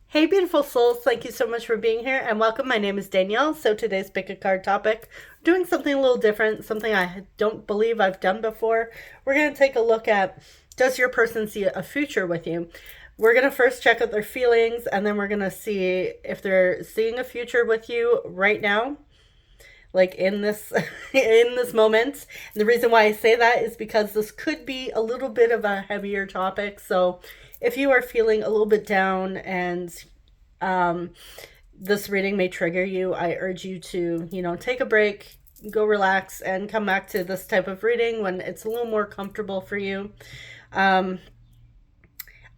Hey, beautiful souls, thank you so much for being here and welcome. My name is Danielle. So, today's pick a card topic, doing something a little different, something I don't believe I've done before. We're going to take a look at, does your person see a future with you? We're going to first check out their feelings, and then we're going to see if they're seeing a future with you right now, like in this in this moment. And the reason why I say that is because this could be a little bit of a heavier topic. So if you are feeling a little bit down and um, this reading may trigger you, I urge you to, take a break, go relax, and come back to this type of reading when it's a little more comfortable for you. um,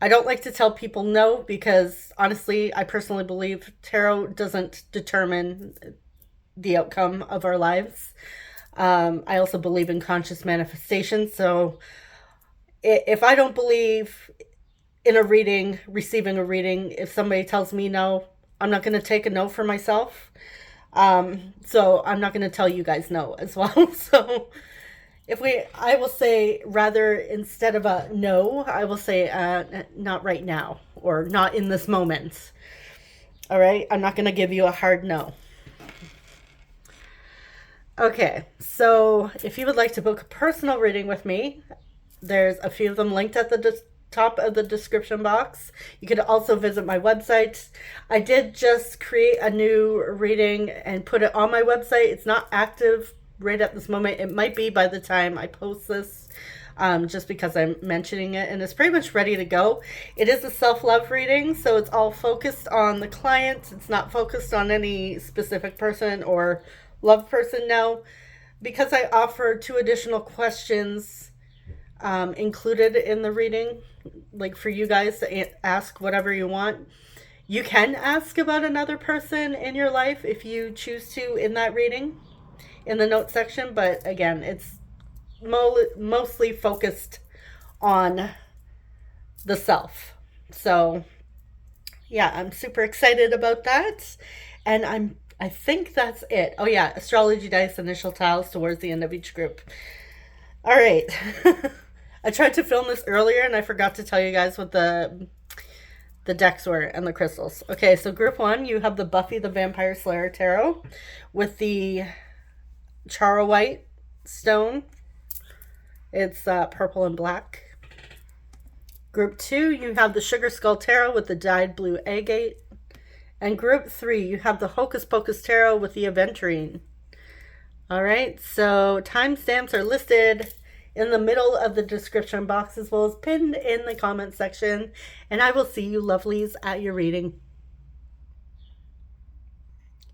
I don't like to tell people no, because honestly, I personally believe tarot doesn't determine the outcome of our lives. I also believe in conscious manifestation. So if I don't believe in a reading, receiving a reading, if somebody tells me no, I'm not going to take a no for myself. So I'm not going to tell you guys no as well. So I will say, rather, instead of a no, I will say not right now, or not in this moment. All right. I'm not going to give you a hard no. Okay, so if you would like to book a personal reading with me, there's a few of them linked at the top of the description box. You could also visit my website. I did just create a new reading and put it on my website. It's not active right at this moment. It might be by the time I post this, just because I'm mentioning it, and it's pretty much ready to go. It is a self-love reading, so it's all focused on the client. It's not focused on any specific person or love person now, because I offer 2 additional questions included in the reading, like for you guys to ask whatever you want. You can ask about another person in your life if you choose to in that reading, in the notes section, but again, it's mostly focused on the self. So yeah, I'm super excited about that, and I think that's it. Oh yeah, astrology dice, initial tiles towards the end of each group. All right. I tried to film this earlier and I forgot to tell you guys what the decks were and the crystals. Okay, so group 1, you have the Buffy the Vampire Slayer tarot with the Chara White stone. It's purple and black. Group 2, you have the Sugar Skull tarot with the dyed blue agate. And group 3, you have the Hocus Pocus tarot with the aventurine. All right, so timestamps are listed in the middle of the description box, as well as pinned in the comment section. And I will see you lovelies at your reading.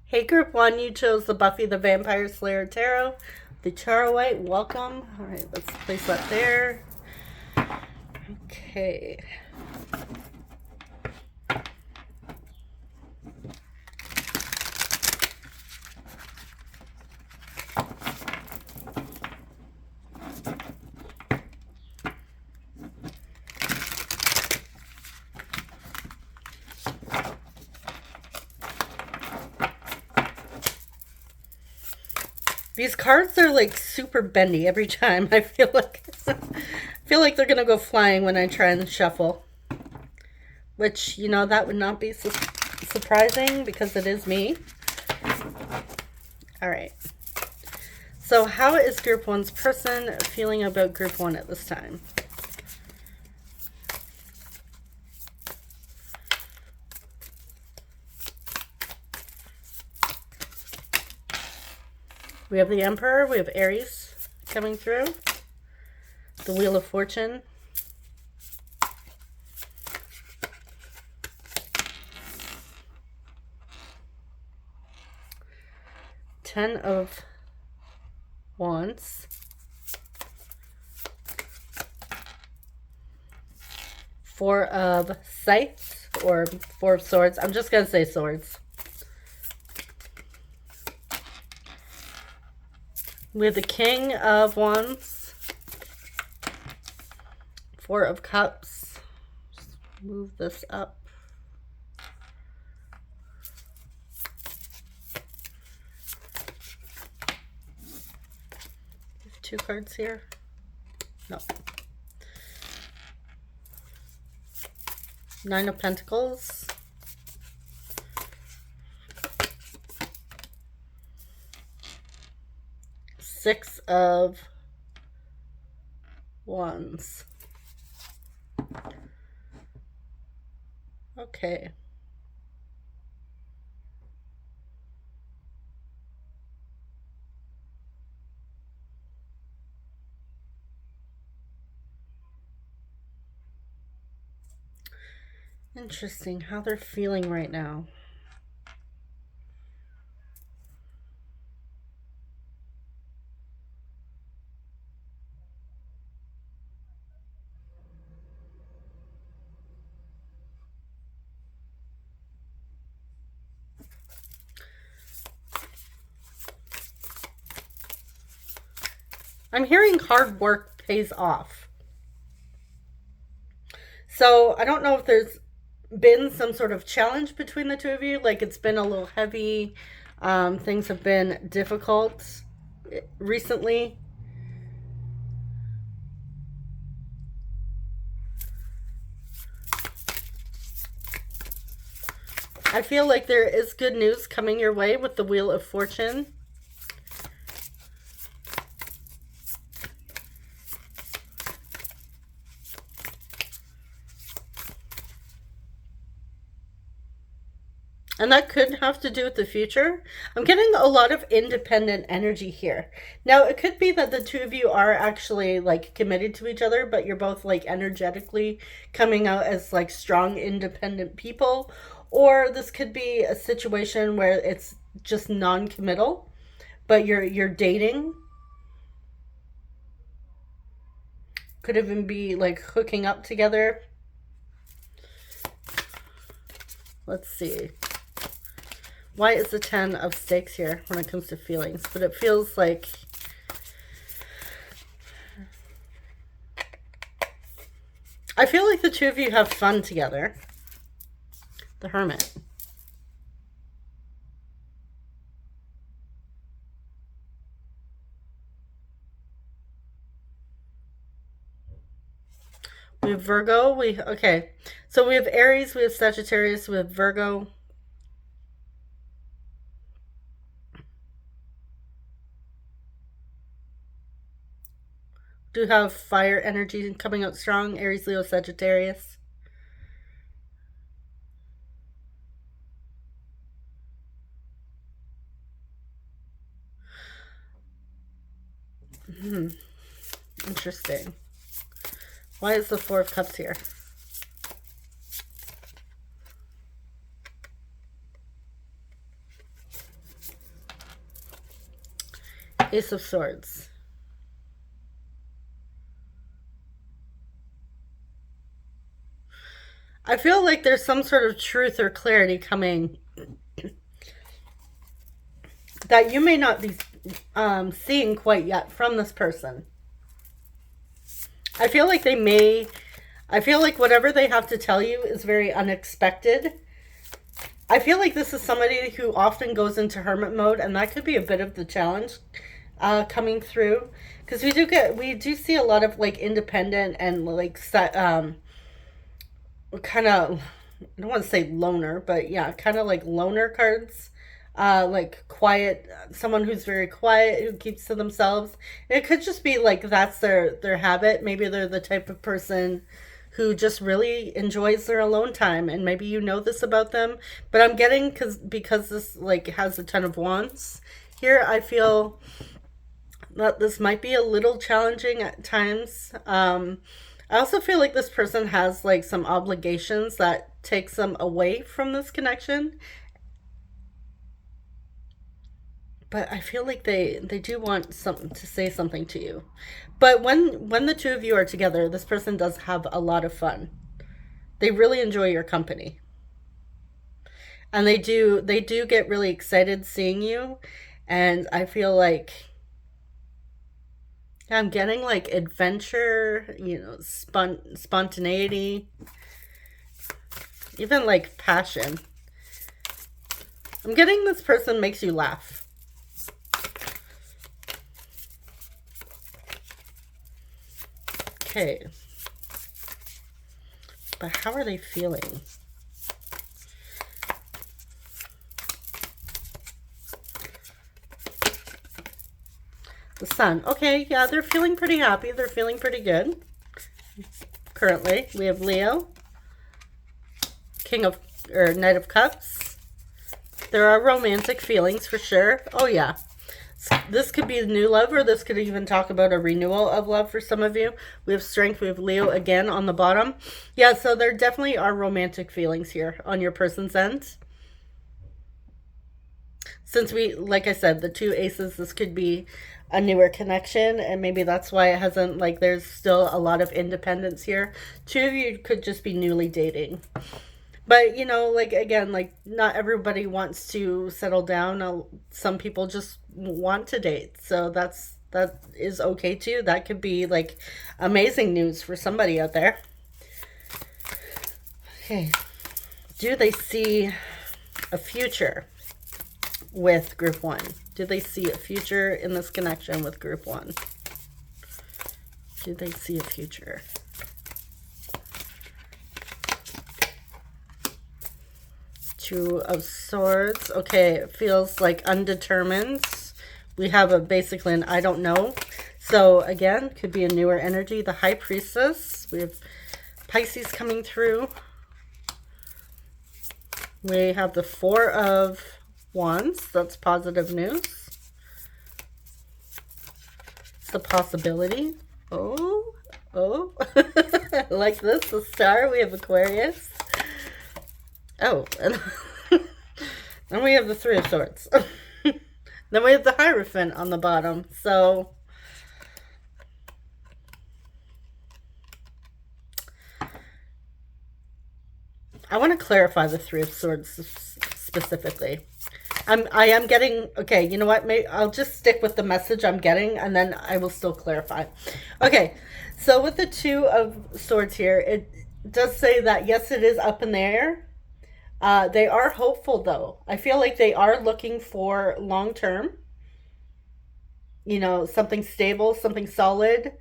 Hey, group 1, you chose the Buffy the Vampire Slayer tarot, the Chara White. Welcome. All right, let's place that there. Okay. These cards are like super bendy every time. I feel like they're gonna go flying when I try and shuffle. Which, that would not be surprising because it is me. All right. So how is group 1's person feeling about group 1 at this time? We have the Emperor, we have Aries coming through, the Wheel of Fortune, Ten of Wands, Four of Scythes, or Four of Swords. I'm just going to say swords. We have the King of Wands, Four of Cups. Just move this up. There's 2 cards here. No. Nine of Pentacles, Six of Wands. Okay. Interesting how they're feeling right now. I'm hearing hard work pays off. So I don't know if there's been some sort of challenge between the two of you, like it's been a little heavy, things have been difficult recently. I feel like there is good news coming your way with the Wheel of Fortune. And that could have to do with the future. I'm getting a lot of independent energy here. Now, it could be that the two of you are actually like committed to each other, but you're both like energetically coming out as like strong, independent people. Or this could be a situation where it's just non-committal, but you're dating. Could even be like hooking up together. Let's see. Why is the 10 of stakes here when it comes to feelings? But it feels like I feel like the two of you have fun together. The Hermit. We have Virgo. Okay. So we have Aries, we have Sagittarius, we have Virgo. Do have fire energy coming out strong. Aries, Leo, Sagittarius. Interesting. Why is the Four of Cups here? Ace of Swords. I feel like there's some sort of truth or clarity coming that you may not be seeing quite yet from this person. I feel like whatever they have to tell you is very unexpected. I feel like this is somebody who often goes into hermit mode, and that could be a bit of the challenge coming through, because we do see a lot of like independent and like kind of, I don't want to say loner, but yeah, kind of like loner cards. Like quiet, someone who's very quiet, who keeps to themselves. It could just be like that's their habit. Maybe they're the type of person who just really enjoys their alone time, and maybe you know this about them. But I'm getting because this like has a ton of wands here. I feel that this might be a little challenging at times. I also feel like this person has like some obligations that takes them away from this connection. But I feel like they do want something to say something to you. But when the two of you are together, this person does have a lot of fun. They really enjoy your company. And they do get really excited seeing you, and I feel like I'm getting like adventure, spontaneity, even like passion. I'm getting this person makes you laugh. Okay. But how are they feeling? The Sun. Okay, yeah, they're feeling pretty happy. They're feeling pretty good. Currently, we have Leo, Knight of Cups. There are romantic feelings for sure. Oh yeah. This could be new love, or this could even talk about a renewal of love for some of you. We have Strength. We have Leo again on the bottom. Yeah, so there definitely are romantic feelings here on your person's end. Since like I said, the two aces, this could be a newer connection, and maybe that's why it hasn't, like, there's still a lot of independence here. Two of you could just be newly dating. But, you know, like, again, like, not everybody wants to settle down. Some people just want to date. So that is okay too. That could be, like, amazing news for somebody out there. Okay. Do they see a future with group one? Do they see a future in this connection with group one? Do they see a future? Two of Swords. Okay, it feels like undetermined. We have basically an I don't know. So again, could be a newer energy. The High Priestess. We have Pisces coming through. We have the Four of Wands. That's positive news. It's a possibility. Oh. Like this, the Star. We have Aquarius. Oh, and then we have the Three of Swords. Then we have the Hierophant on the bottom. So, I want to clarify the Three of Swords specifically. I am getting, okay, you know what? Maybe I'll just stick with the message I'm getting, and then I will still clarify. Okay, so with the Two of Swords here, it does say that, yes, it is up in the air. They are hopeful, though. I feel like they are looking for long-term, you know, something stable, something solid.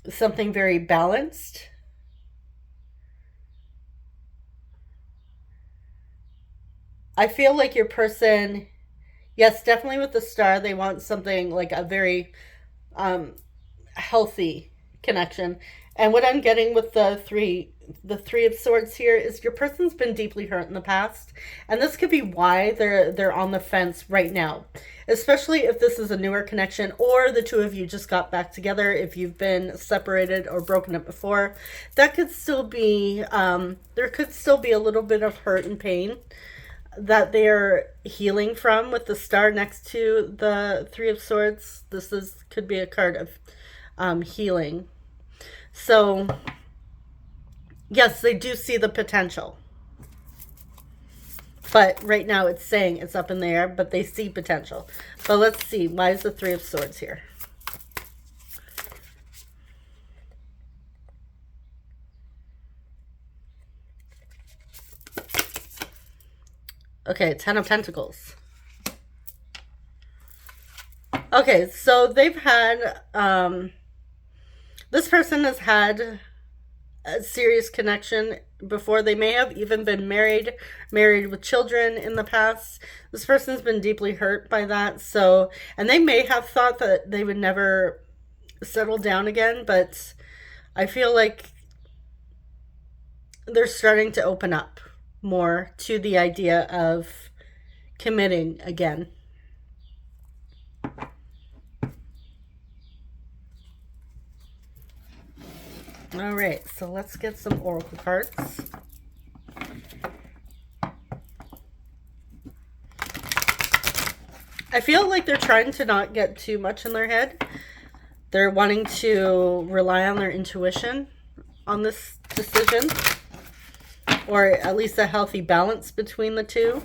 Something very balanced. I feel like your person, yes, definitely with the Star, they want something like a very healthy connection. And what I'm getting with the Three of Swords here is your person's been deeply hurt in the past, and this could be why they're on the fence right now. Especially if this is a newer connection, or the two of you just got back together. If you've been separated or broken up before, that could still be there could still be a little bit of hurt and pain that they're healing from with the Star next to the Three of Swords. Could be a card of healing. So, yes, they do see the potential. But right now it's saying it's up in the air, but they see potential. But let's see. Why is the Three of Swords here? Okay, Ten of Pentacles. Okay, so they've had... this person has had a serious connection before. They may have even been married with children in the past. This person's been deeply hurt by that. So, and they may have thought that they would never settle down again, but I feel like they're starting to open up more to the idea of committing again. All right, so let's get some oracle cards. I feel like they're trying to not get too much in their head. They're wanting to rely on their intuition on this decision, or at least a healthy balance between the two.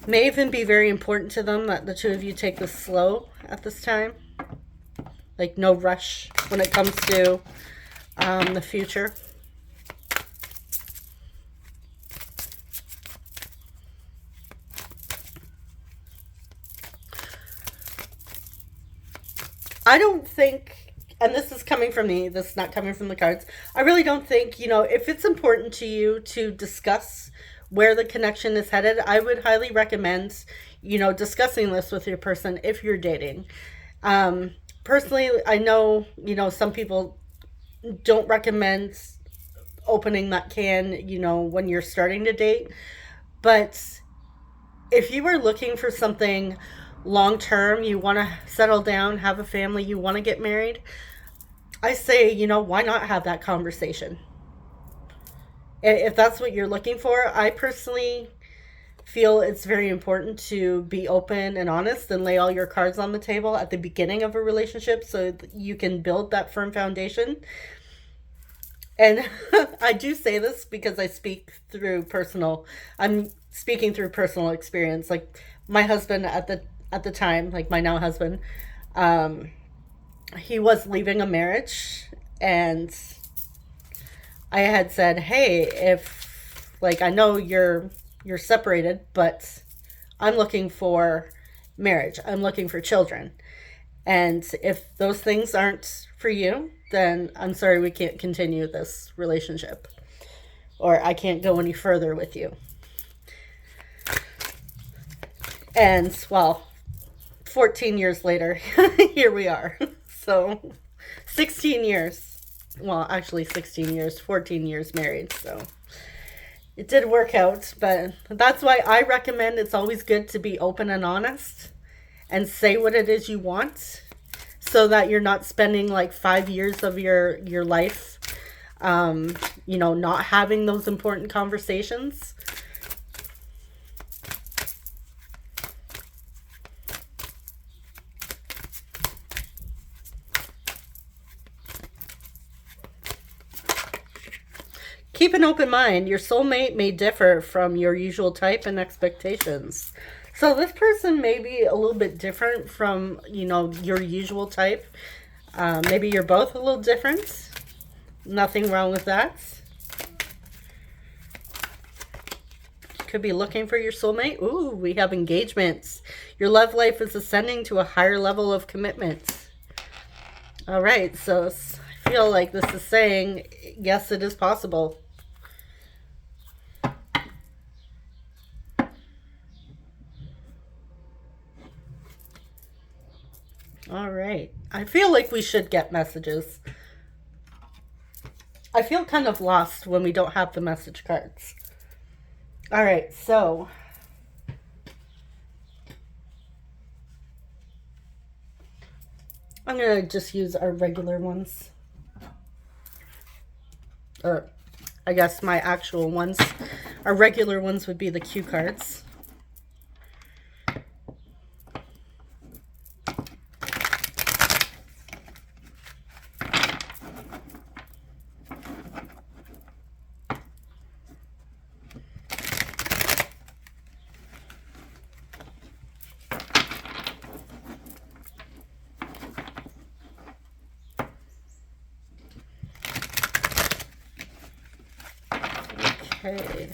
May even be very important to them that the two of you take this slow at this time. Like, no rush when it comes to the future. I don't think and this is coming from me, this is not coming from the cards. I really don't think, if it's important to you to discuss where the connection is headed, I would highly recommend, discussing this with your person if you're dating. Um, Personally, I know, some people don't recommend opening that can, when you're starting to date. But if you are looking for something long term, you want to settle down, have a family, you want to get married, I say, why not have that conversation? If that's what you're looking for, I personally feel it's very important to be open and honest and lay all your cards on the table at the beginning of a relationship so that you can build that firm foundation. And I do say this because I'm speaking through personal experience. Like my husband at the time, like my now husband, um, he was leaving a marriage, and I had said, "Hey, if like I know you're separated, but I'm looking for marriage. I'm looking for children. And if those things aren't for you, then I'm sorry we can't continue this relationship, or I can't go any further with you." And well, 14 years later, here we are. So 16 years. Well, actually 16 years, 14 years married. So it did work out, but that's why I recommend it's always good to be open and honest and say what it is you want so that you're not spending like 5 years of your life not having those important conversations. Keep an open mind. Your soulmate may differ from your usual type and expectations. So this person may be a little bit different from, your usual type. Maybe you're both a little different. Nothing wrong with that. Could be looking for your soulmate. Ooh, we have engagements. Your love life is ascending to a higher level of commitment. All right, so I feel like this is saying, yes, it is possible. All right. I feel like we should get messages. I feel kind of lost when we don't have the message cards. All right, so I'm going to just use our regular ones. Or I guess my actual ones. Our regular ones would be the cue cards. Okay.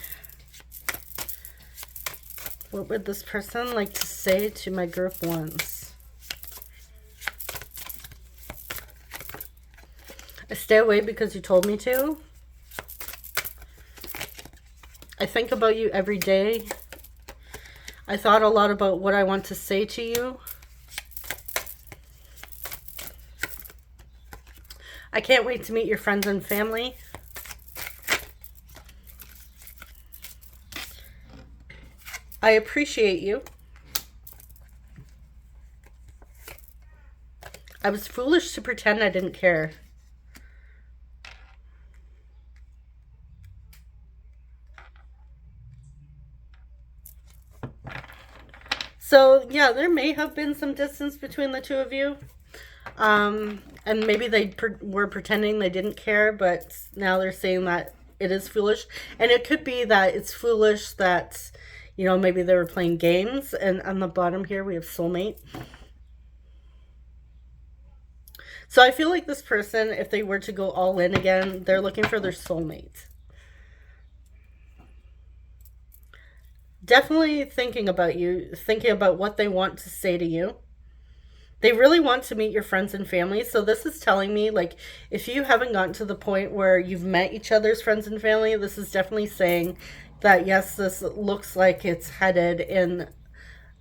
What would this person like to say to my group ones? I stay away because you told me to. I think about you every day. I thought a lot about what I want to say to you. I can't wait to meet your friends and family. I appreciate you. I was foolish to pretend I didn't care. So, yeah, there may have been some distance between the two of you. And maybe they were pretending they didn't care, but now they're saying that it is foolish. And it could be that it's foolish that, maybe they were playing games. And on the bottom here, we have soulmate. So I feel like this person, if they were to go all in again, they're looking for their soulmate. Definitely thinking about you, thinking about what they want to say to you. They really want to meet your friends and family. So this is telling me, like, if you haven't gotten to the point where you've met each other's friends and family, this is definitely saying that yes, this looks like it's headed in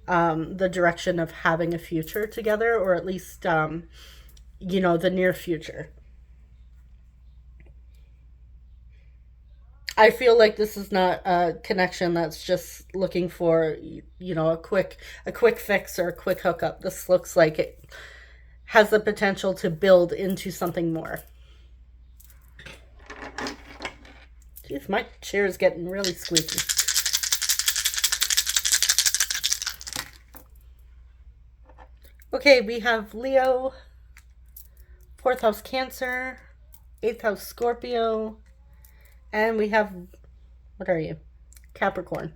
the direction of having a future together, or at least the near future. I feel like this is not a connection that's just looking for, a quick fix or a quick hookup. This looks like it has the potential to build into something more. Jeez, my chair is getting really squeaky. Okay, we have Leo, 4th house Cancer, 8th house Scorpio, and we have, what are you? Capricorn.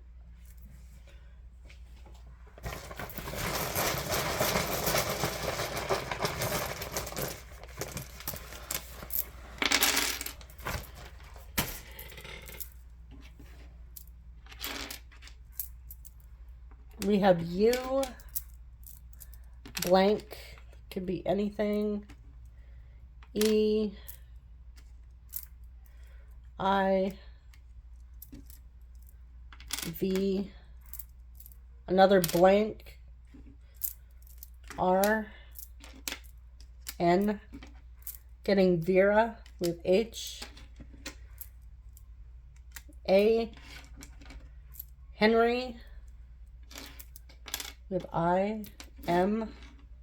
We have you, blank, could be anything. E, I, V, another blank, R, N, getting Vera with H, A, Henry with I, M.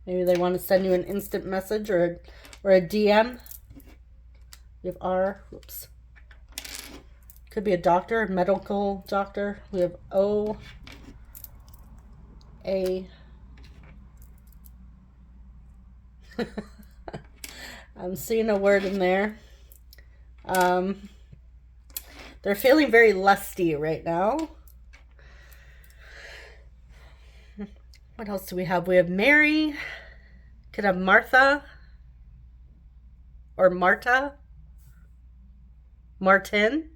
Maybe they want to send you an instant message or a DM. We have R. Whoops. Could be a doctor, medical doctor. We have O, A. I'm seeing a word in there. They're feeling very lusty right now. What else do we have? We have Mary. Could have Martha or Marta. Martin.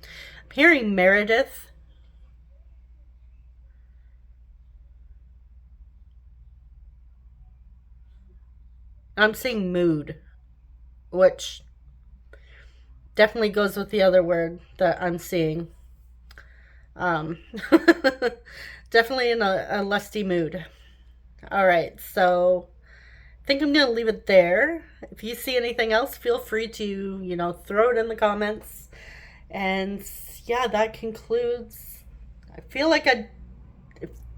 I'm hearing Meredith. I'm seeing mood, which definitely goes with the other word that I'm seeing. Definitely in a lusty mood. All right, so I think I'm going to leave it there. If you see anything else, feel free to, throw it in the comments. And yeah, that concludes. I feel like it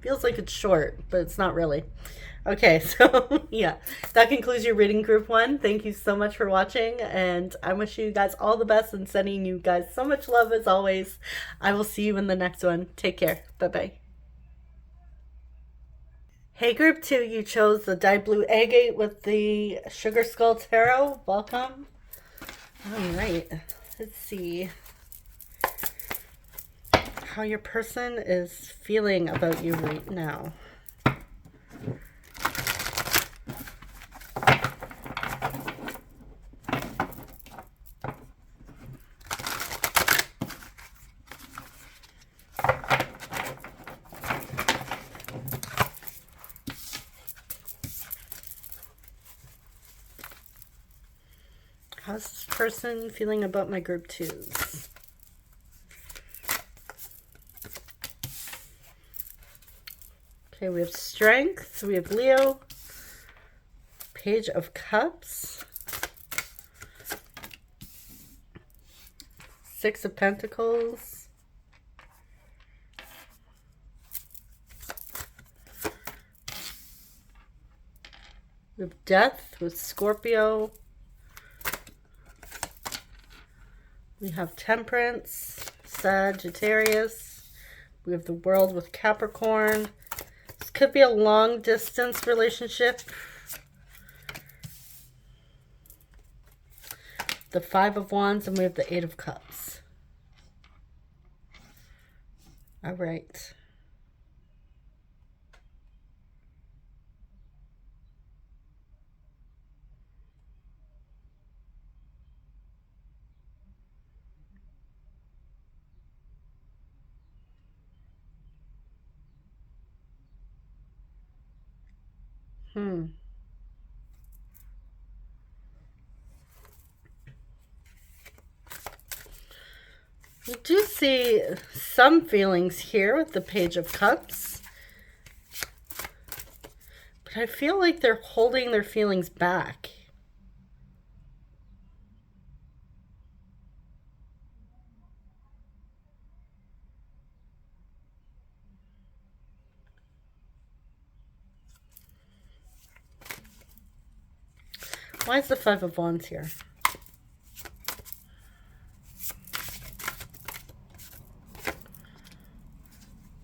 feels like it's short, but it's not really. Okay, so yeah, that concludes your reading group 1. Thank you so much for watching, and I wish you guys all the best and sending you guys so much love as always. I will see you in the next one. Take care. Bye-bye. Hey group 2, you chose the dyed blue agate with the Sugar Skull Tarot. Welcome. All right, let's see how your person is feeling about you right now. How's this person feeling about my group 2s? Okay, we have Strength. We have Leo. Page of Cups. 6 of Pentacles. We have Death with Scorpio. We have Temperance, Sagittarius. We have the World with Capricorn. This could be a long distance relationship. The 5 of Wands, and we have the 8 of Cups. All right. You do see some feelings here with the Page of Cups. But I feel like they're holding their feelings back. Why is the Five of Wands here?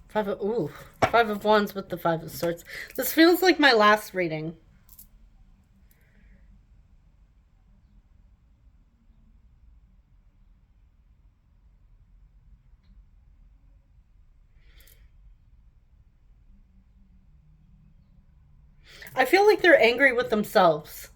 Five of Wands with the Five of Swords. This feels like my last reading. I feel like they're angry with themselves.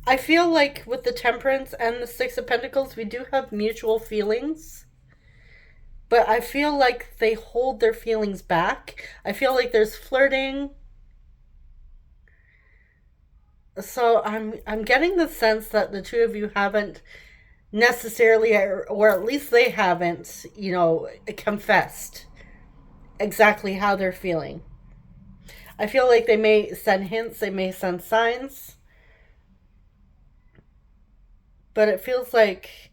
I feel like with the Temperance and the Six of Pentacles, we do have mutual feelings. But I feel like they hold their feelings back. I feel like there's flirting. So I'm getting the sense that the two of you haven't necessarily, or at least they haven't, you know, confessed exactly how they're feeling. I feel like they may send hints, they may send signs. But it feels like,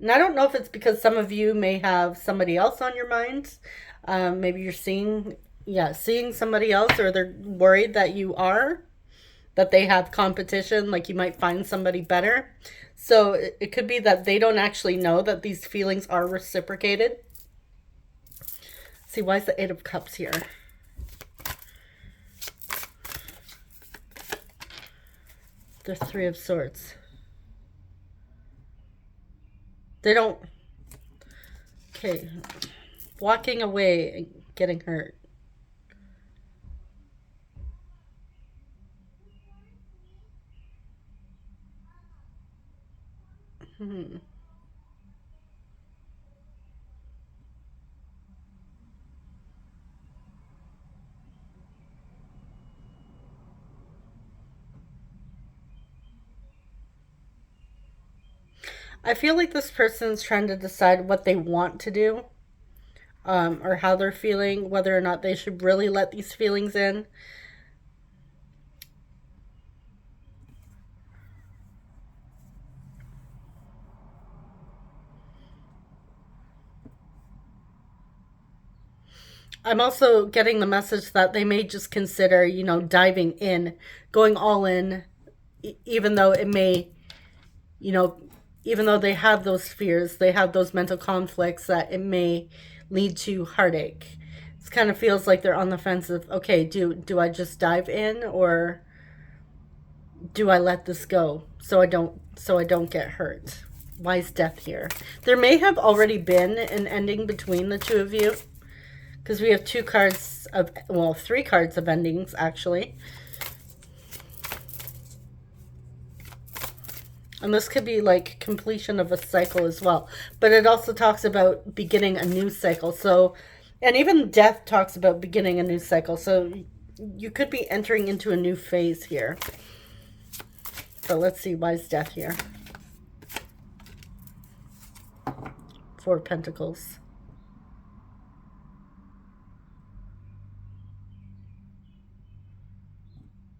and I don't know if it's because some of you may have somebody else on your mind. Maybe you're seeing somebody else, or they're worried that you are, that they have competition, like you might find somebody better. So it could be that they don't actually know that these feelings are reciprocated. See, why is the Eight of Cups here? The Three of Swords. They don't... Okay. Walking away and getting hurt. I feel like this person's trying to decide what they want to do, or how they're feeling, whether or not they should really let these feelings in. I'm also getting the message that they may just consider, you know, diving in, going all in, even though it may, you know, even though they have those fears, they have those mental conflicts, that it may lead to heartache. It kind of feels like they're on the fence of, okay, do I just dive in, or do I let this go so I don't get hurt? Why is Death here? There may have already been an ending between the two of you, because we have three cards of endings, actually. And this could be like completion of a cycle as well. But it also talks about beginning a new cycle. So, and even Death talks about beginning a new cycle. So you could be entering into a new phase here. So let's see, why is Death here? Four of Pentacles.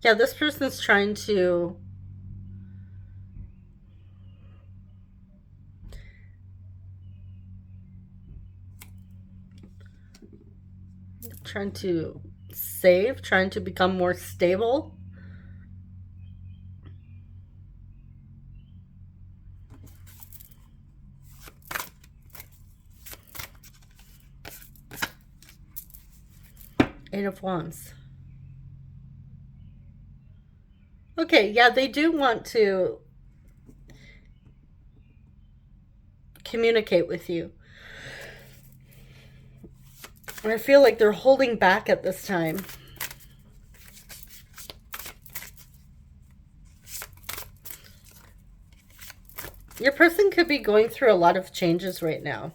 Yeah, this person's trying to save, trying to become more stable. Eight of Wands. Okay, yeah, they do want to communicate with you. And I feel like they're holding back at this time. Your person could be going through a lot of changes right now.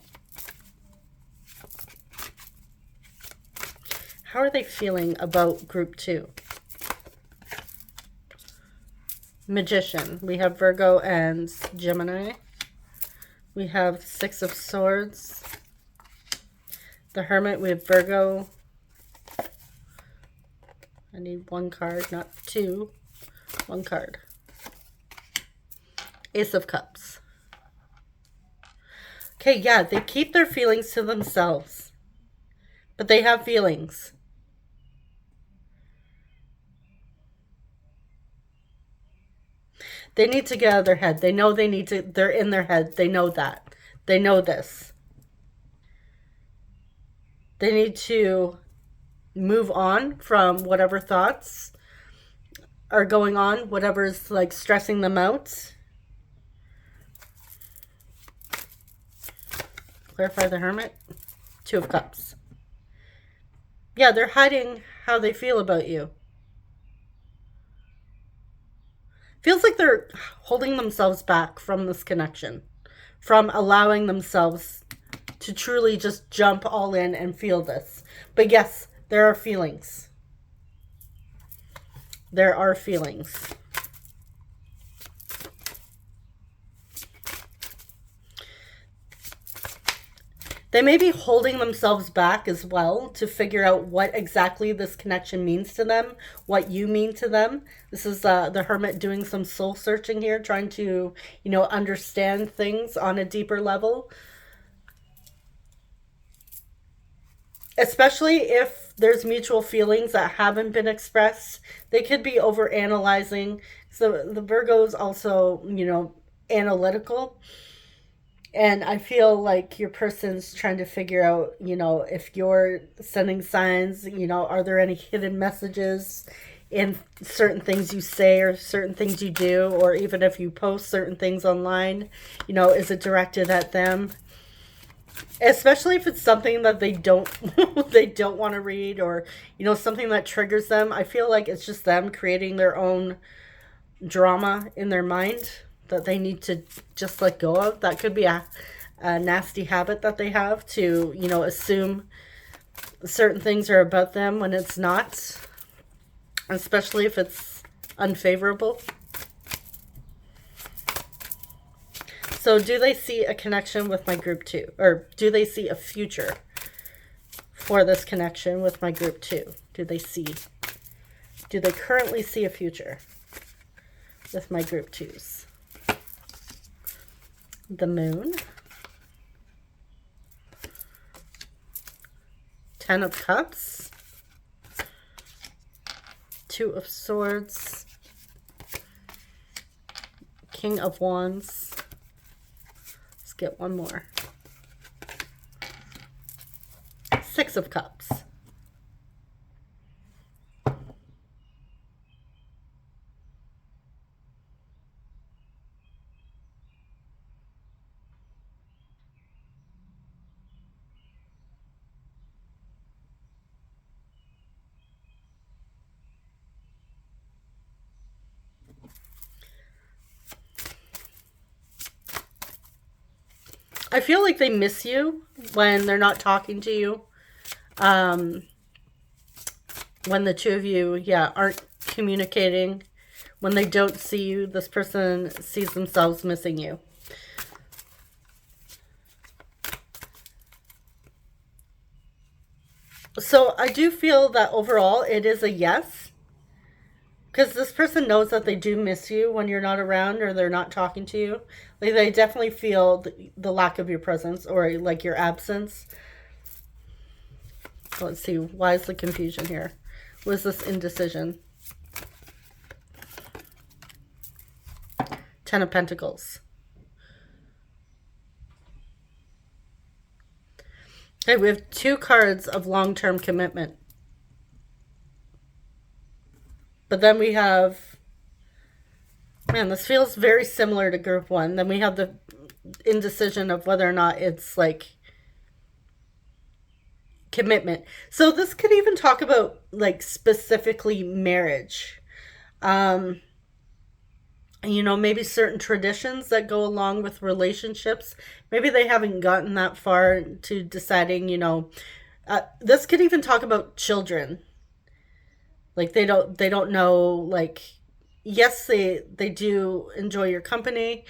How are they feeling about group 2? Magician. We have Virgo and Gemini. We have Six of Swords. The Hermit. We have Virgo. I need one card, not two. One card. Ace of Cups. Okay, yeah, they keep their feelings to themselves. But they have feelings. They need to get out of their head. They know they need to, they're in their head. They know that. They know this. They need to move on from whatever thoughts are going on, whatever's like stressing them out. Clarify the Hermit. Two of Cups. Yeah, they're hiding how they feel about you. Feels like they're holding themselves back from this connection, from allowing themselves to truly just jump all in and feel this. But yes, there are feelings. There are feelings. They may be holding themselves back as well to figure out what exactly this connection means to them, what you mean to them. This is the Hermit doing some soul searching here, trying to, understand things on a deeper level. Especially if there's mutual feelings that haven't been expressed. They could be over analyzing. So the Virgo is also, analytical. And I feel like your person's trying to figure out, if you're sending signs, are there any hidden messages in certain things you say or certain things you do, or even if you post certain things online, is it directed at them? Especially if it's something that they don't they don't want to read, or something that triggers them. I feel like it's just them creating their own drama in their mind that they need to just let go of. That could be a nasty habit that they have to, assume certain things are about them when it's not, especially if it's unfavorable. So do they see a connection with my group 2? Or do they see a future for this connection with my group 2? Do they currently see a future with my group 2s? The Moon. 10 of Cups. 2 of Swords. King of Wands. Let's get one more. 6 of Cups. I feel like they miss you when they're not talking to you. When the two of you, aren't communicating. When they don't see you, this person sees themselves missing you. So I do feel that overall it is a yes. Because this person knows that they do miss you when you're not around or they're not talking to you. Like, they definitely feel the lack of your presence or like your absence. Let's see. Why is the confusion here? Was this indecision? 10 of Pentacles. Okay, we have 2 cards of long-term commitment. But then we have, man, this feels very similar to group 1. Then we have the indecision of whether or not it's like commitment. So this could even talk about like specifically marriage. maybe certain traditions that go along with relationships. Maybe they haven't gotten that far to deciding, this could even talk about children. Like they don't know, like, yes, they do enjoy your company.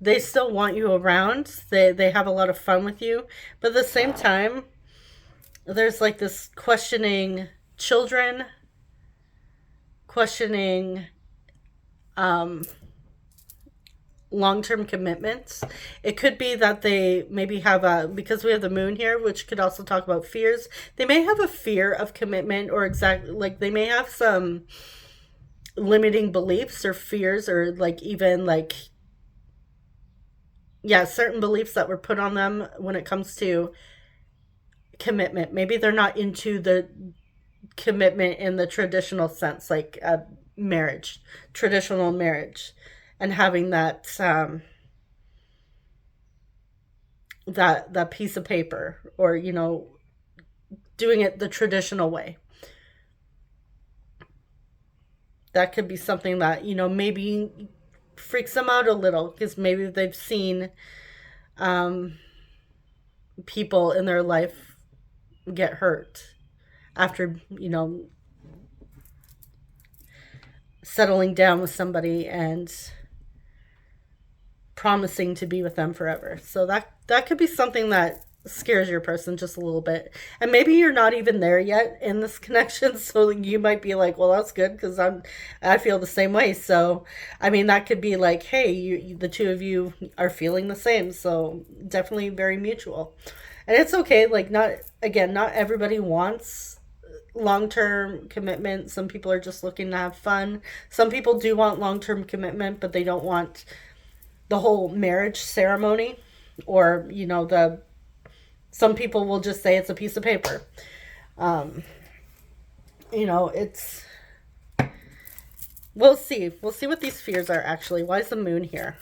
They still want you around. They have a lot of fun with you. But at the same time, there's like this questioning children, questioning um long-term commitments. It could be that they maybe have because we have the moon here, which could also talk about fears. They may have a fear of commitment, or exactly like they may have some limiting beliefs or fears, or like even like, yeah, certain beliefs that were put on them when it comes to commitment. Maybe they're not into the commitment in the traditional sense, like marriage, traditional marriage, and having that piece of paper, or doing it the traditional way. That could be something that maybe freaks them out a little, because maybe they've seen um, people in their life get hurt after settling down with somebody and promising to be with them forever. So that could be something that scares your person just a little bit. And maybe you're not even there yet in this connection, so you might be like, well, that's good, because I feel the same way. So I mean, that could be like, hey, the two of you are feeling the same, so definitely very mutual. And it's okay, like, not everybody wants long-term commitment. Some people are just looking to have fun. Some people do want long-term commitment, but they don't want the whole marriage ceremony, or the some people will just say it's a piece of paper. um it's we'll see what these fears are actually. Why is the moon here?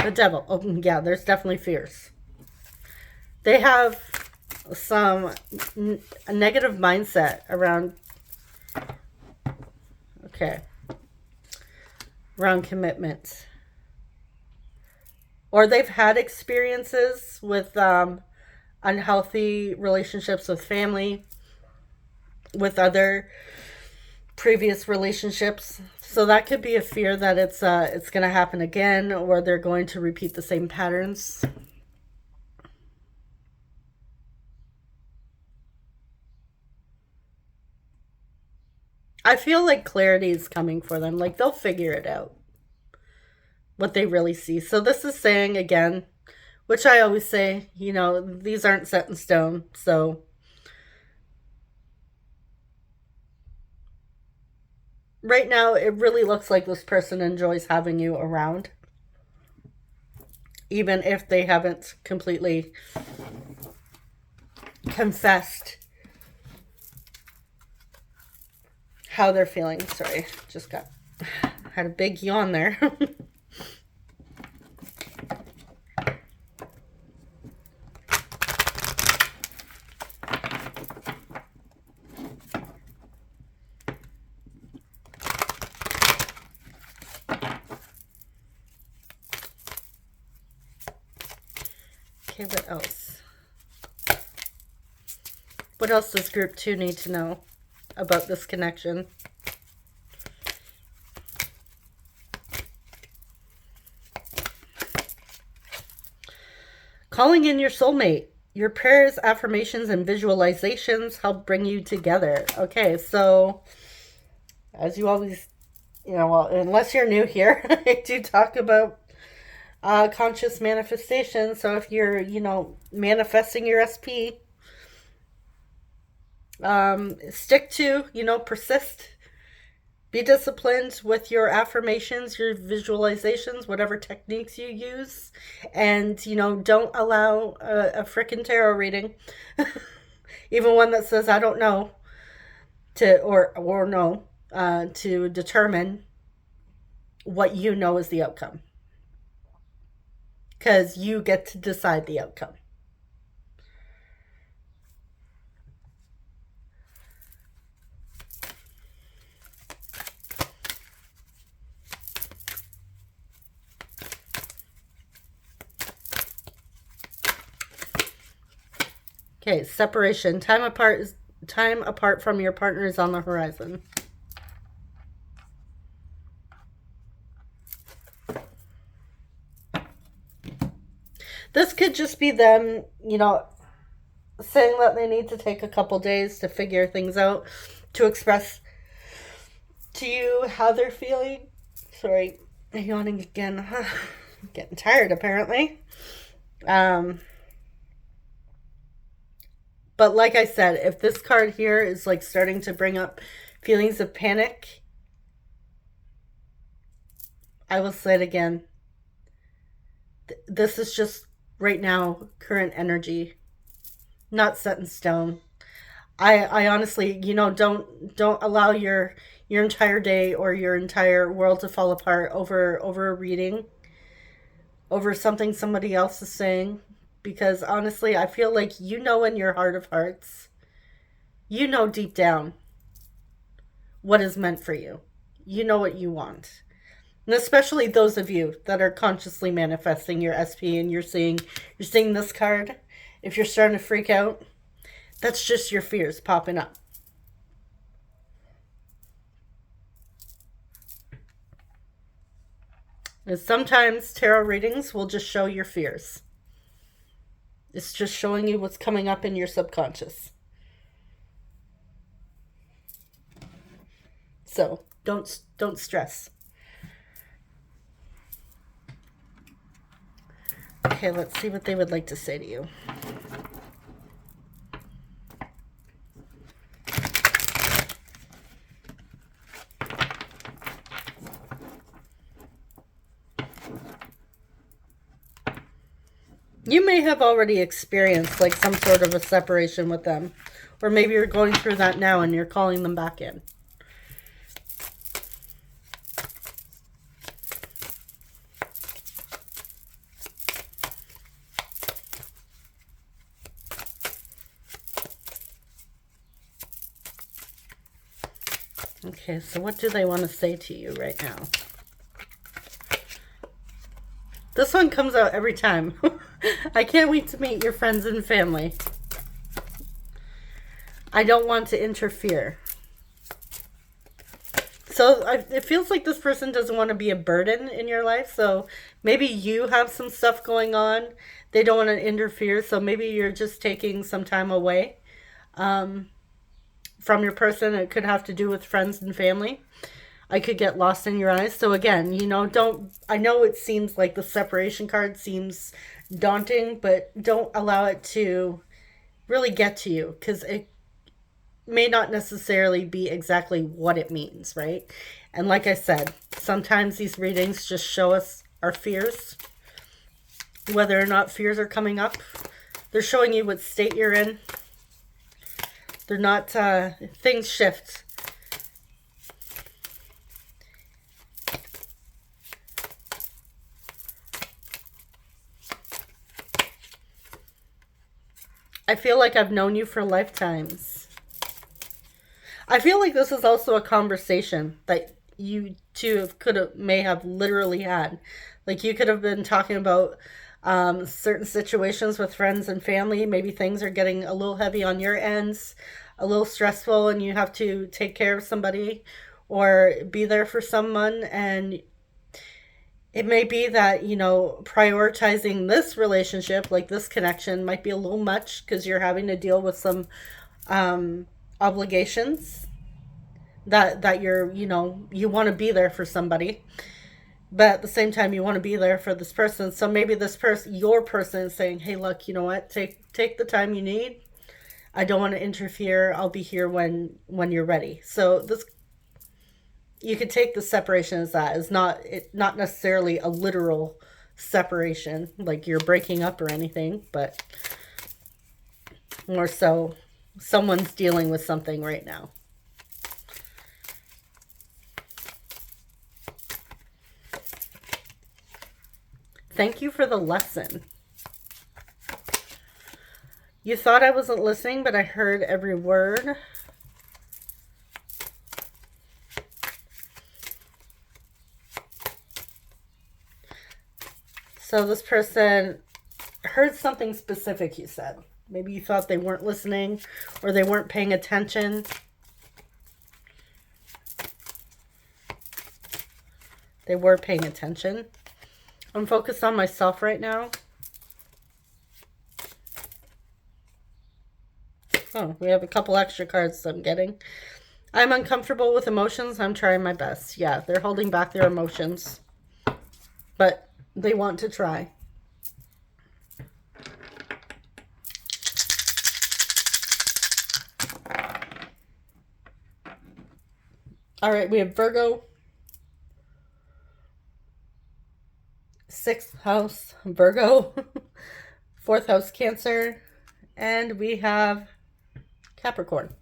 The devil. Oh yeah, there's definitely fears. They have a negative mindset around, okay, around commitment, or they've had experiences with unhealthy relationships with family, with other previous relationships. So that could be a fear that it's going to happen again, or they're going to repeat the same patterns. I feel like clarity is coming for them. Like, they'll figure it out, what they really see. So this is saying, again, which I always say, these aren't set in stone. So right now, it really looks like this person enjoys having you around, even if they haven't completely confessed how they're feeling. Sorry, just had a big yawn there. Okay, what else? What else does group 2 need to know about this connection? Calling in your soulmate. Your prayers, affirmations, and visualizations help bring you together. Okay, so as you always, well, unless you're new here, I do talk about conscious manifestation. So if you're, manifesting your SP, stick to, persist. Be disciplined with your affirmations, your visualizations, whatever techniques you use. And, don't allow a freaking tarot reading, even one that says, I don't know, or no, to determine what you know is the outcome. Because you get to decide the outcome. Okay, separation. Time apart from your partner is on the horizon. This could just be them, saying that they need to take a couple days to figure things out, to express to you how they're feeling. Sorry, I'm yawning again. I'm getting tired, apparently. But like I said, if this card here is like starting to bring up feelings of panic, I will say it again. This is just right now current energy, not set in stone. I honestly, don't allow your entire day or your entire world to fall apart over a reading, over something somebody else is saying, because honestly, I feel like in your heart of hearts, deep down what is meant for you. You know what you want. And especially those of you that are consciously manifesting your SP and you're seeing this card, if you're starting to freak out, that's just your fears popping up. And sometimes tarot readings will just show your fears. It's just showing you what's coming up in your subconscious. So don't stress. Okay, let's see what they would like to say to you. You may have already experienced like some sort of a separation with them. Or maybe you're going through that now and you're calling them back in. Okay, so what do they want to say to you right now? This one comes out every time. I can't wait to meet your friends and family. I don't want to interfere. So it feels like this person doesn't want to be a burden in your life. So maybe you have some stuff going on. They don't want to interfere. So maybe you're just taking some time away from your person. It could have to do with friends and family. I could get lost in your eyes. So again, I know it seems like the separation card seems daunting, but don't allow it to really get to you, because it may not necessarily be exactly what it means, right? And like I said, sometimes these readings just show us our fears, whether or not fears are coming up. They're showing you what state you're in. They're not, things shift. I feel like I've known you for lifetimes. I feel like this is also a conversation that you two may have literally had. Like you could have been talking about certain situations with friends and family. Maybe things are getting a little heavy on your ends, a little stressful, and you have to take care of somebody or be there for someone. And it may be that, prioritizing this relationship, like this connection, might be a little much because you're having to deal with some obligations that you want to be there for somebody. But at the same time, you want to be there for this person. So maybe your person is saying, hey, look, you know what? Take the time you need. I don't want to interfere. I'll be here when you're ready. So you could take the separation as that. It's not necessarily a literal separation, like you're breaking up or anything, but more so someone's dealing with something right now. Thank you for the lesson. You thought I wasn't listening, but I heard every word. So this person heard something specific you said. Maybe you thought they weren't listening or they weren't paying attention. They were paying attention. I'm focused on myself right now. Oh, we have a couple extra cards that I'm getting. I'm uncomfortable with emotions. I'm trying my best. Yeah, they're holding back their emotions. But they want to try. All right, we have Virgo. 6th house, Virgo. 4th house, Cancer. And we have Capricorn.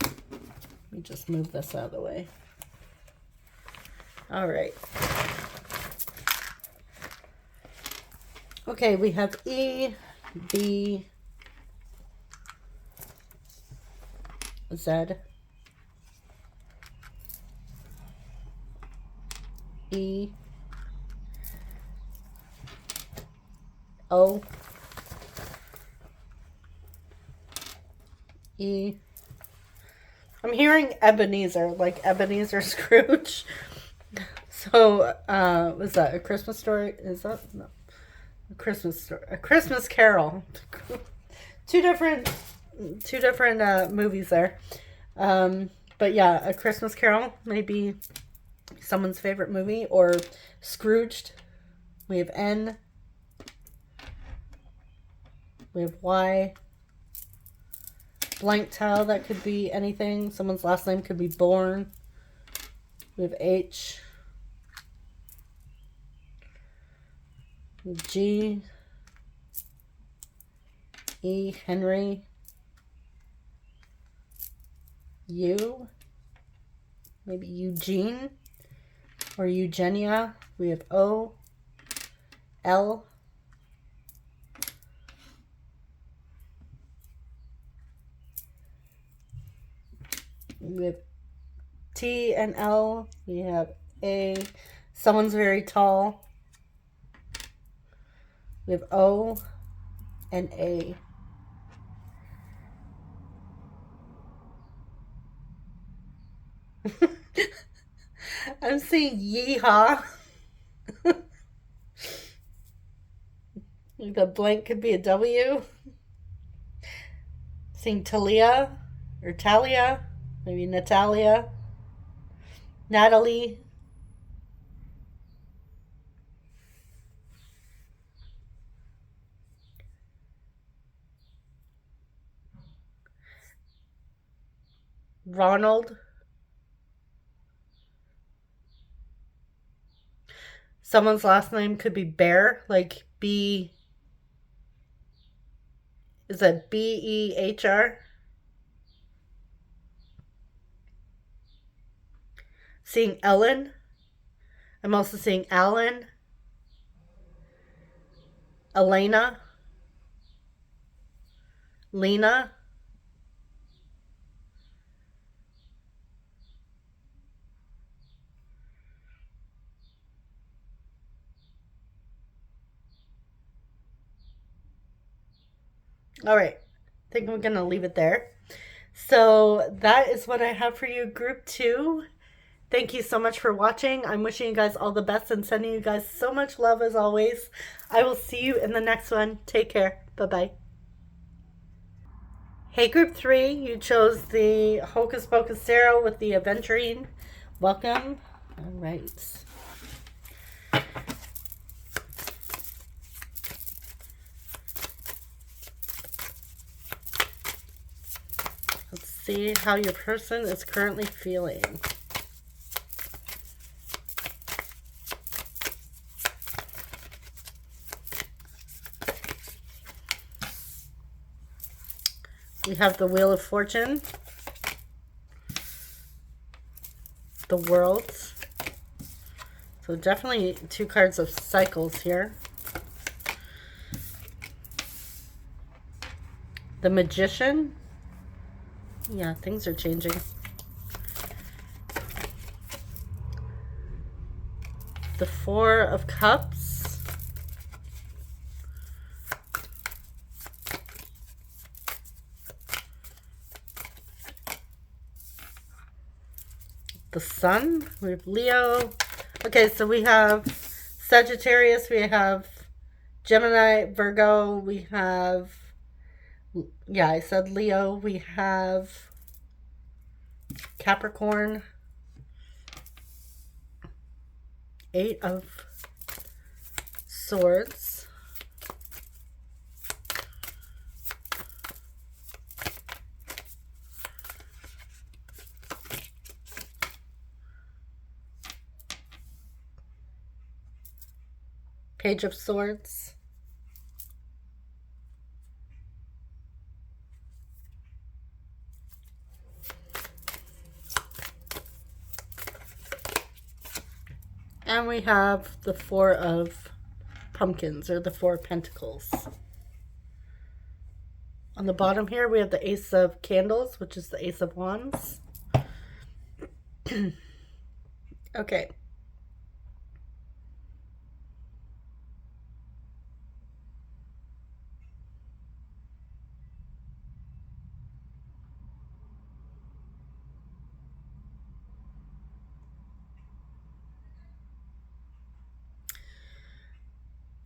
Let me just move this out of the way. All right. Okay, we have E, B, Z, E, O, E. I'm hearing Ebenezer, like Ebenezer Scrooge. So, was that a Christmas story? Is that? No. A Christmas story. A Christmas Carol. Two different movies there. But yeah, A Christmas Carol may be someone's favorite movie, or Scrooged. We have N. We have Y. Blank tile, that could be anything. Someone's last name could be Born. We have H. We have G. E. Henry. U. Maybe Eugene or Eugenia. We have O. L. We have T and L. We have A. Someone's very tall. We have O and A. I'm seeing yeehaw. The blank could be a W. Seeing Talia or Talia. Maybe Natalia. Natalie. Ronald. Someone's last name could be Bear, like B. Is that B-E-H-R? Seeing Ellen. I'm also seeing Alan. Elena. Lena. All right, I think I'm going to leave it there. So that is what I have for you, Group 2. Thank you so much for watching. I'm wishing you guys all the best and sending you guys so much love as always. I will see you in the next one. Take care. Bye-bye. Hey, Group 3, you chose the Hocus Pocus Tarot with the Aventurine. Welcome. All right. Let's see how your person is currently feeling. We have the Wheel of Fortune, the World. So definitely 2 cards of cycles here. The Magician. Yeah, things are changing. the Four of Cups. The Sun. We have Leo. Okay, so we have Sagittarius. We have Gemini, Virgo. We have, yeah, I said Leo. We have Capricorn. Eight of Swords. Page of Swords. And we have the Four of Pumpkins, or the Four of Pentacles. On the bottom here, we have the Ace of Candles, which is the Ace of Wands. Okay.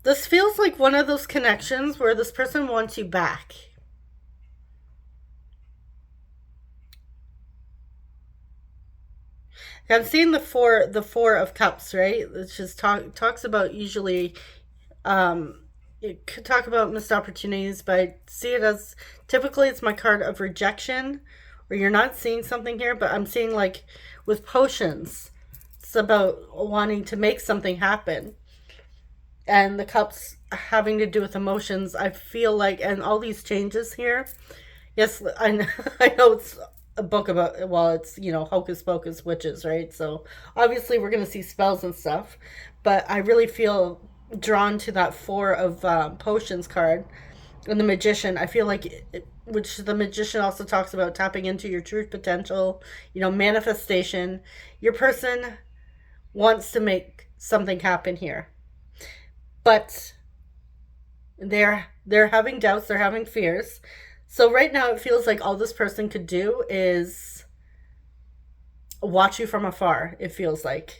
This feels like one of those connections where this person wants you back. I'm seeing the four of cups, right? It just talks about usually, it could talk about missed opportunities, but I see it as typically it's my card of rejection, or you're not seeing something here, but I'm seeing like with potions, it's about wanting to make something happen. And the cups having to do with emotions, I feel like, and all these changes here. Yes, I know, I know it's a book about, well, it's, you know, hocus pocus witches, right? So obviously we're going to see spells and stuff, but I really feel drawn to that Four of Potions card. And the Magician, I feel like, which the Magician also talks about tapping into your true potential, you know, manifestation. Your person wants to make something happen here, but they're having doubts, they're having fears. So right now it feels like all this person could do is watch you from afar. It feels like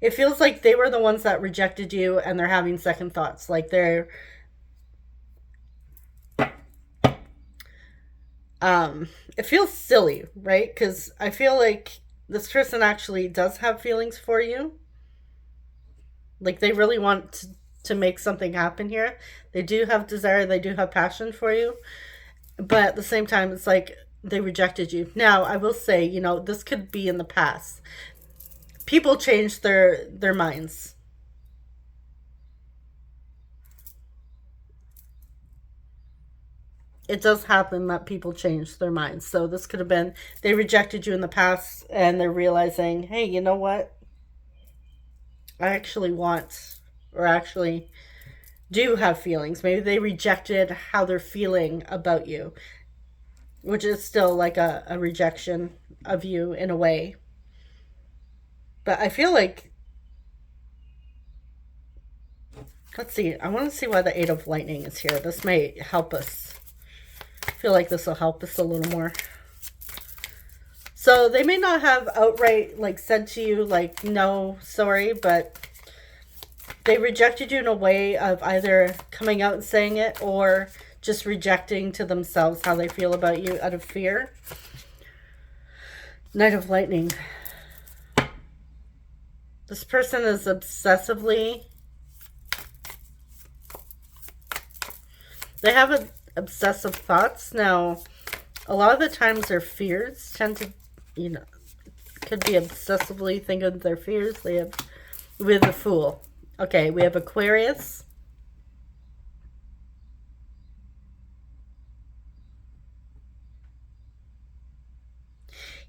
they were the ones that rejected you, and they're having second thoughts, like they're it feels silly, right? Because I feel like this person actually does have feelings for you. Like they really want to make something happen here. They do have desire, they do have passion for you. But at the same time, it's like they rejected you. Now, I will say, you know, this could be in the past. People change their minds. It does happen that people change their minds. So this could have been they rejected you in the past and they're realizing, hey, you know what? I actually want, or actually do have feelings. Maybe they rejected how they're feeling about you, which is still like a rejection of you in a way. But I feel like, let's see, I want to see why the Eight of Lightning is here. This may help us. I feel like this will help us a little more. So they may not have outright like said to you like, no, sorry, but they rejected you in a way of either coming out and saying it or just rejecting to themselves how they feel about you out of fear. Knight of Lightning. This person is obsessively, they have obsessive thoughts. Now, a lot of the times their fears tend to, you know, could be obsessively thinking of their fears. They have, we have the Fool. Okay, we have Aquarius.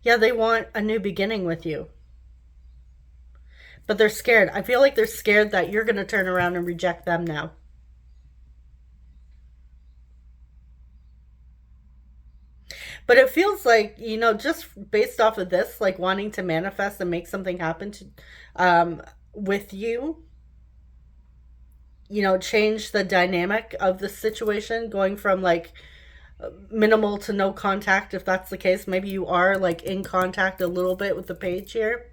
Yeah, they want a new beginning with you. But they're scared. I feel like they're scared that you're going to turn around and reject them now. But it feels like, just based off of this, like wanting to manifest and make something happen to, with you, change the dynamic of the situation, going from like minimal to no contact, if that's the case. Maybe you are like in contact a little bit with the page here.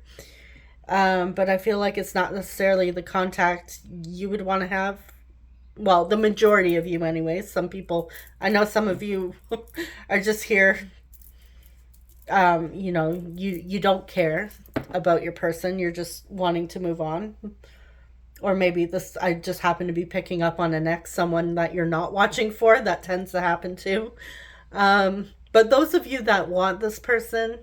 But I feel like it's not necessarily the contact you would want to have. Well, the majority of you, anyways. Some people, I know some of you are just here. You don't care about your person. You're just wanting to move on. Or maybe this, I just happen to be picking up on an ex, someone that you're not watching for. That tends to happen too. But those of you that want this person,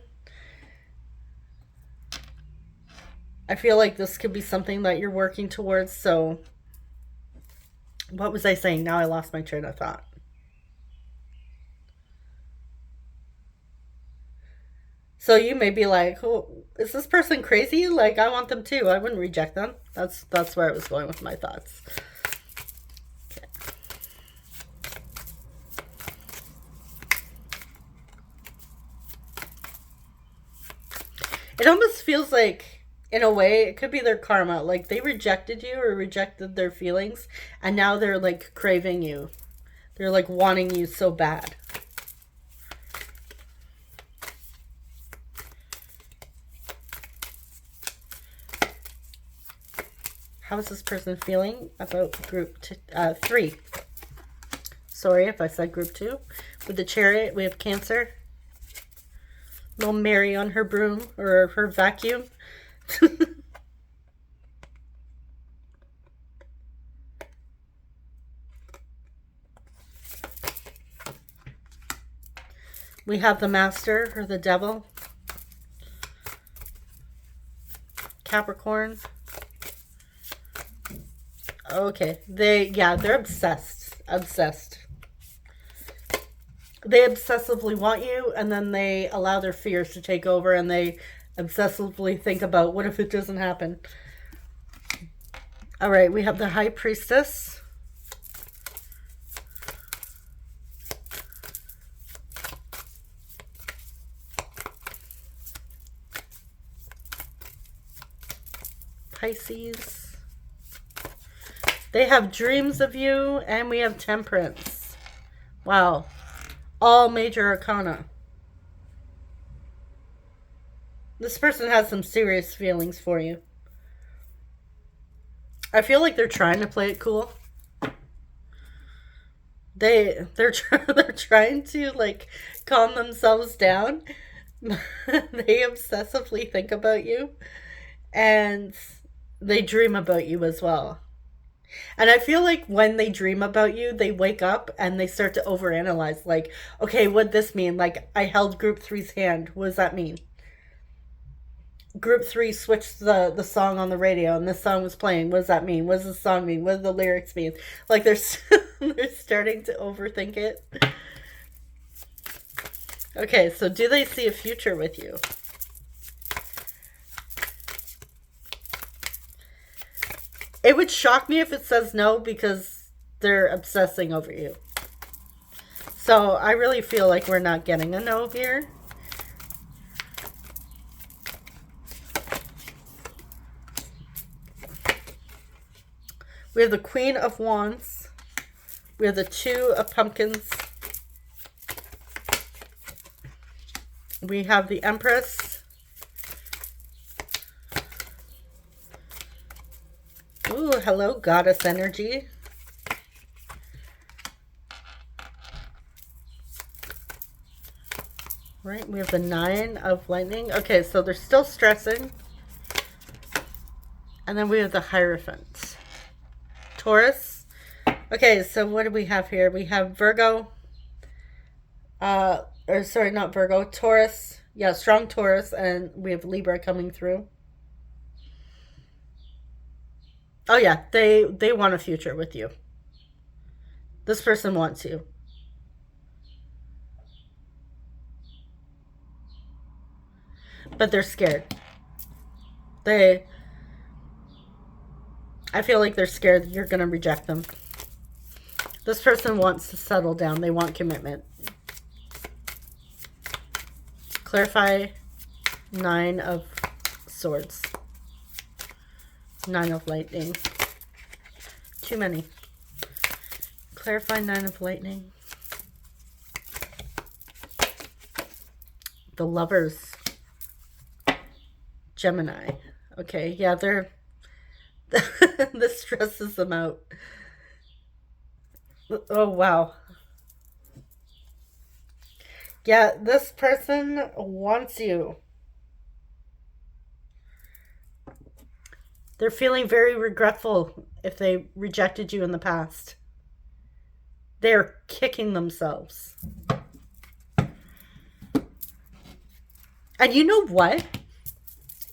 I feel like this could be something that you're working towards. So, what was I saying? Now I lost my train of thought. So you may be like, oh, is this person crazy? Like, I want them too. I wouldn't reject them. That's where I was going with my thoughts. Okay. It almost feels like, in a way, it could be their karma. Like, they rejected you or rejected their feelings, and now they're, like, craving you. They're, like, wanting you so bad. How is this person feeling about group 3? Sorry if I said group 2. With the Chariot, we have Cancer. Little Mary on her broom or her vacuum. We have the Master or the Devil. Capricorn. Okay, they're obsessed. They obsessively want you, and then they allow their fears to take over, and they obsessively think about, what if it doesn't happen? All right, we have the High Priestess. Pisces. They have dreams of you, and we have Temperance. Wow. All major arcana. This person has some serious feelings for you. I feel like they're trying to play it cool. They're trying to like calm themselves down. They obsessively think about you, and they dream about you as well. And I feel like when they dream about you, they wake up and they start to overanalyze. Like, okay, what'd this mean? Like, I held group 3's hand. What does that mean? Group 3 switched the song on the radio and this song was playing. What does that mean? What does the song mean? What do the lyrics mean? Like, they're starting to overthink it. Okay, so do they see a future with you? It would shock me if it says no, because they're obsessing over you. So I really feel like we're not getting a no here. We have the Queen of Wands. We have the Two of Pumpkins. We have the Empress. Ooh, hello, goddess energy. Right, we have the Nine of Lightning. Okay, so they're still stressing. And then we have the Hierophant. Taurus. Okay, so what do we have here? We have Virgo. Or sorry, not Virgo. Taurus. Yeah, strong Taurus. And we have Libra coming through. Oh yeah, they want a future with you. This person wants you. But they're scared. I feel like they're scared that you're going to reject them. This person wants to settle down. They want commitment. Clarify. Nine of Swords. Nine of Lightning. Too many. Clarify Nine of Lightning. The Lovers. Gemini. Okay, yeah, they're... this stresses them out. Oh, wow. Yeah, this person wants you. They're feeling very regretful if they rejected you in the past. They're kicking themselves. And you know what?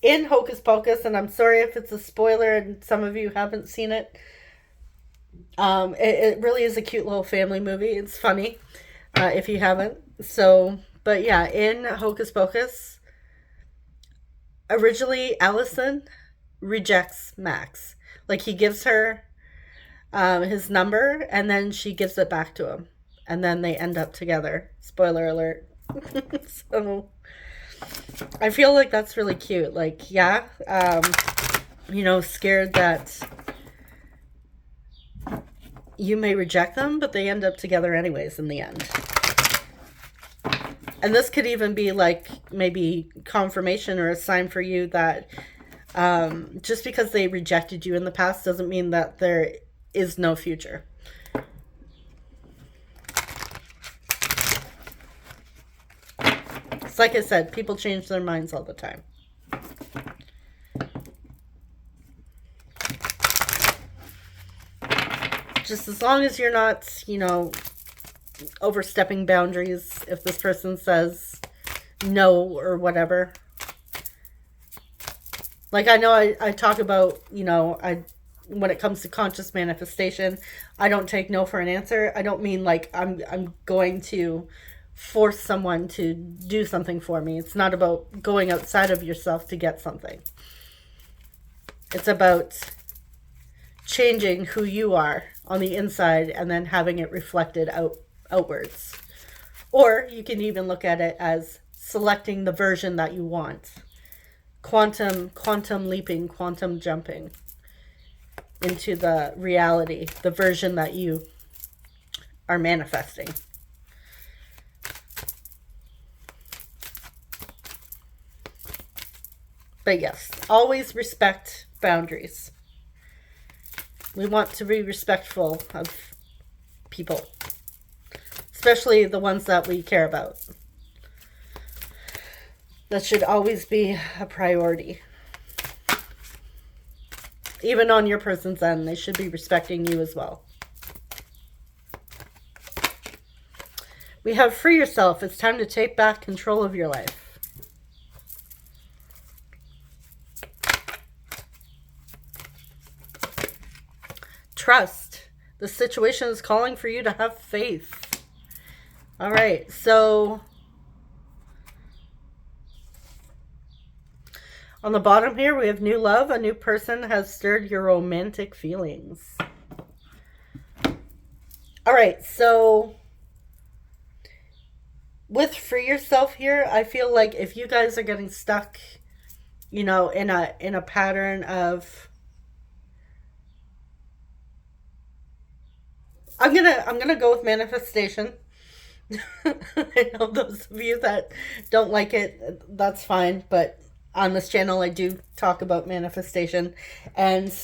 In Hocus Pocus, and I'm sorry if it's a spoiler and some of you haven't seen it, it really is a cute little family movie. It's funny if you haven't. So, but yeah, in Hocus Pocus, originally Allison rejects Max. Like, he gives her his number, and then she gives it back to him. And then they end up together. Spoiler alert. So, I feel like that's really cute. Like, yeah, scared that you may reject them, but they end up together anyways in the end. And this could even be like maybe confirmation or a sign for you that just because they rejected you in the past doesn't mean that there is no future. It's like I said, people change their minds all the time. Just as long as you're not, overstepping boundaries, if this person says no or whatever. Like, I know I talk about, when it comes to conscious manifestation, I don't take no for an answer. I don't mean like I'm going to force someone to do something for me. It's not about going outside of yourself to get something. It's about changing who you are on the inside and then having it reflected outwards. Or you can even look at it as selecting the version that you want. Quantum leaping, quantum jumping into the reality, the version that you are manifesting. But yes, always respect boundaries. We want to be respectful of people, especially the ones that we care about. That should always be a priority. Even on your person's end, they should be respecting you as well. We have free yourself. It's time to take back control of your life. Trust. The situation is calling for you to have faith. All right, so on the bottom here, we have new love. A new person has stirred your romantic feelings. All right, so with free yourself here, I feel like if you guys are getting stuck, in a pattern of, I'm gonna go with manifestation. I know those of you that don't like it, that's fine, but on this channel I do talk about manifestation, and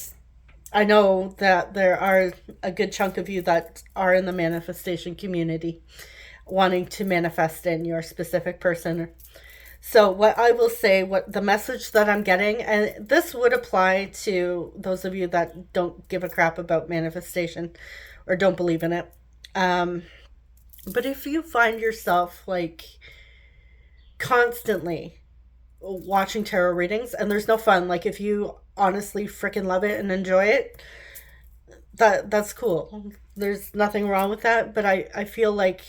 I know that there are a good chunk of you that are in the manifestation community wanting to manifest in your specific person. So what I will say, what the message that I'm getting, and this would apply to those of you that don't give a crap about manifestation or don't believe in it. But if you find yourself like constantly watching tarot readings and there's no fun, like if you honestly freaking love it and enjoy it, that's cool. There's nothing wrong with that. But I feel like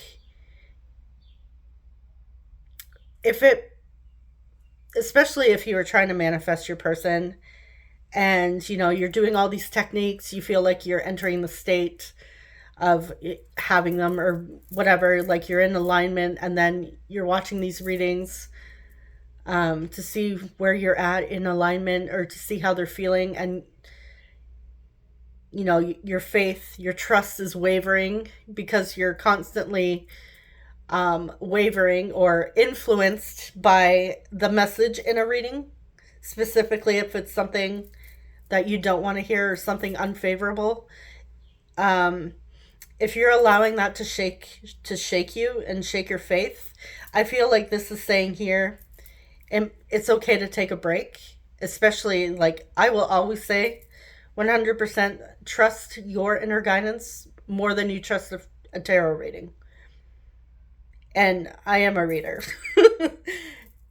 especially if you were trying to manifest your person and you're doing all these techniques, you feel like you're entering the state of having them or whatever, like you're in alignment, and then you're watching these readings to see where you're at in alignment or to see how they're feeling, and you know, your faith, your trust is wavering because you're constantly wavering or influenced by the message in a reading, specifically if it's something that you don't want to hear or something unfavorable. Um, if you're allowing that to shake you and shake your faith, I feel like this is saying here, and it's okay to take a break. Especially, like I will always say, 100% trust your inner guidance more than you trust a tarot reading. And I am a reader.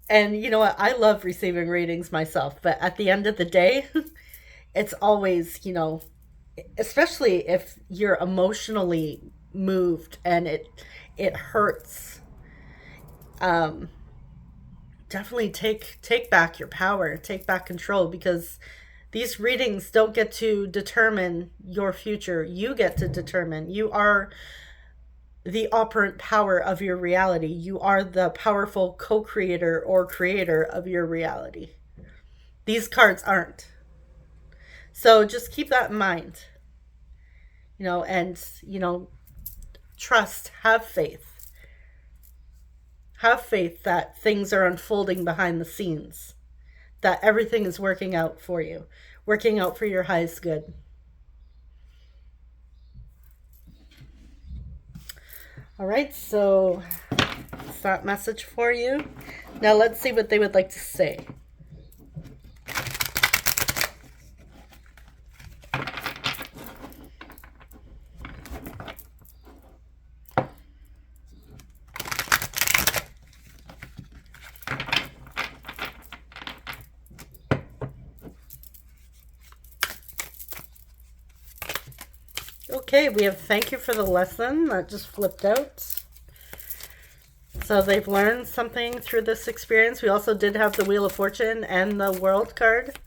And you know what? I love receiving readings myself. But at the end of the day, it's always, you know, especially if you're emotionally moved and it hurts. Um, Definitely take back your power, take back control, because these readings don't get to determine your future. You get to determine. You are the operant power of your reality. You are the powerful co-creator or creator of your reality. These cards aren't. So just keep that in mind. You know, and you know, trust, have faith. Have faith that things are unfolding behind the scenes, that everything is working out for you, working out for your highest good. All right, so that's that message for you. Now let's see what they would like to say. Okay, we have thank you for the lesson that just flipped out. So they've learned something through this experience. We also did have the Wheel of Fortune and the World card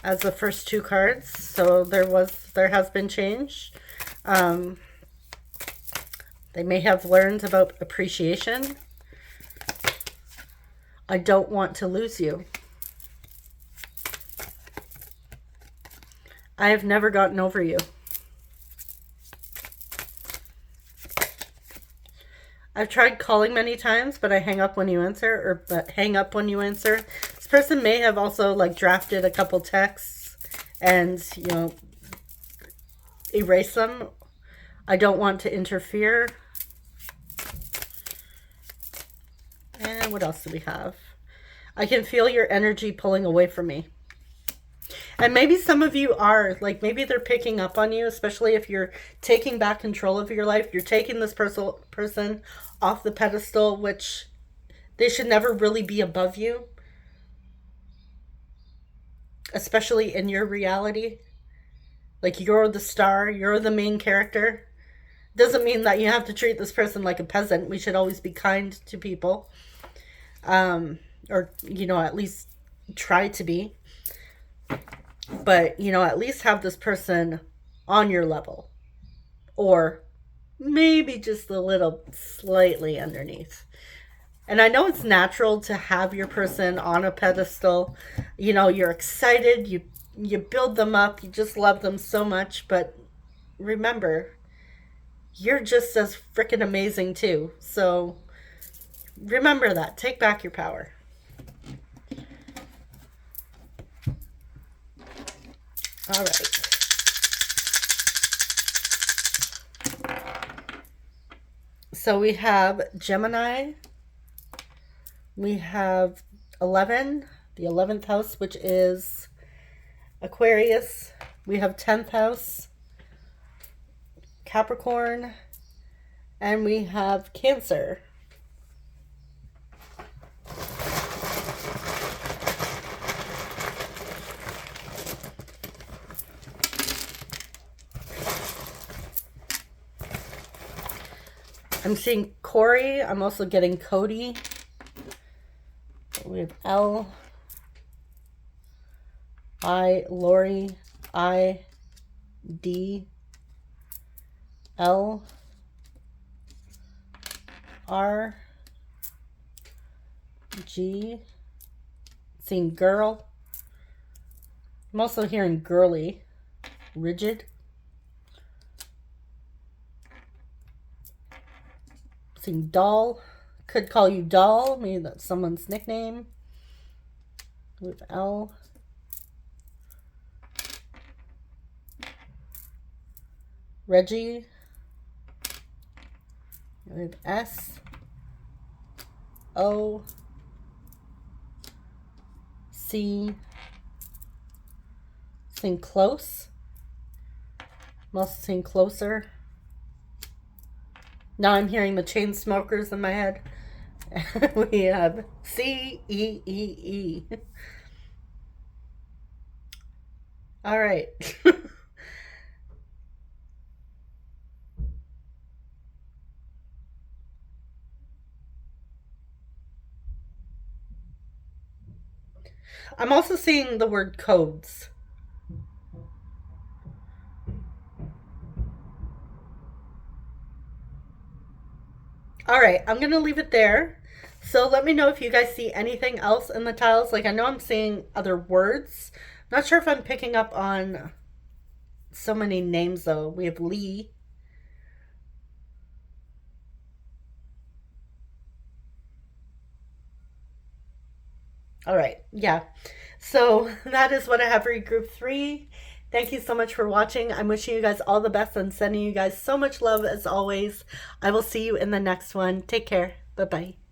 as the first two cards. So there has been change. They may have learned about appreciation. I don't want to lose you. I have never gotten over you. I've tried calling many times, but I hang up when you answer, This person may have also like drafted a couple texts and, you know, erase them. I don't want to interfere. And what else do we have? I can feel your energy pulling away from me. And maybe some of you are, like, maybe they're picking up on you, especially if you're taking back control of your life. You're taking this person off the pedestal, which they should never really be above you, especially in your reality. Like, you're the star, you're the main character. Doesn't mean that you have to treat this person like a peasant. We should always be kind to people. Or, you know, at least try to be. But, you know, at least have this person on your level. Or maybe just a little slightly underneath. And I know it's natural to have your person on a pedestal. You know, you're excited, you build them up, you just love them so much. But remember, you're just as freaking amazing too. So remember that. Take back your power. All right. So we have Gemini. We have 11, the 11th house, which is Aquarius. We have 10th house, Capricorn. And we have Cancer. I'm seeing Corey. I'm also getting Cody. We have L. I, Lori. I, D. L. R. G. Seeing girl. I'm also hearing girly. rigid. Seeing doll. Could call you doll. Maybe that's someone's nickname. With L. Reggie. With S. O. C. Seeing close. I'm also seeing closer. Now I'm hearing the chain smokers in my head. We have C, E, E, E. All right. I'm also seeing the word codes. All right, I'm going to leave it there. So let me know if you guys see anything else in the tiles. Like, I know I'm seeing other words. Not sure if I'm picking up on so many names, though. We have Lee. All right, yeah. So that is what I have for group 3. Thank you so much for watching. I'm wishing you guys all the best and sending you guys so much love as always. I will see you in the next one. Take care. Bye-bye.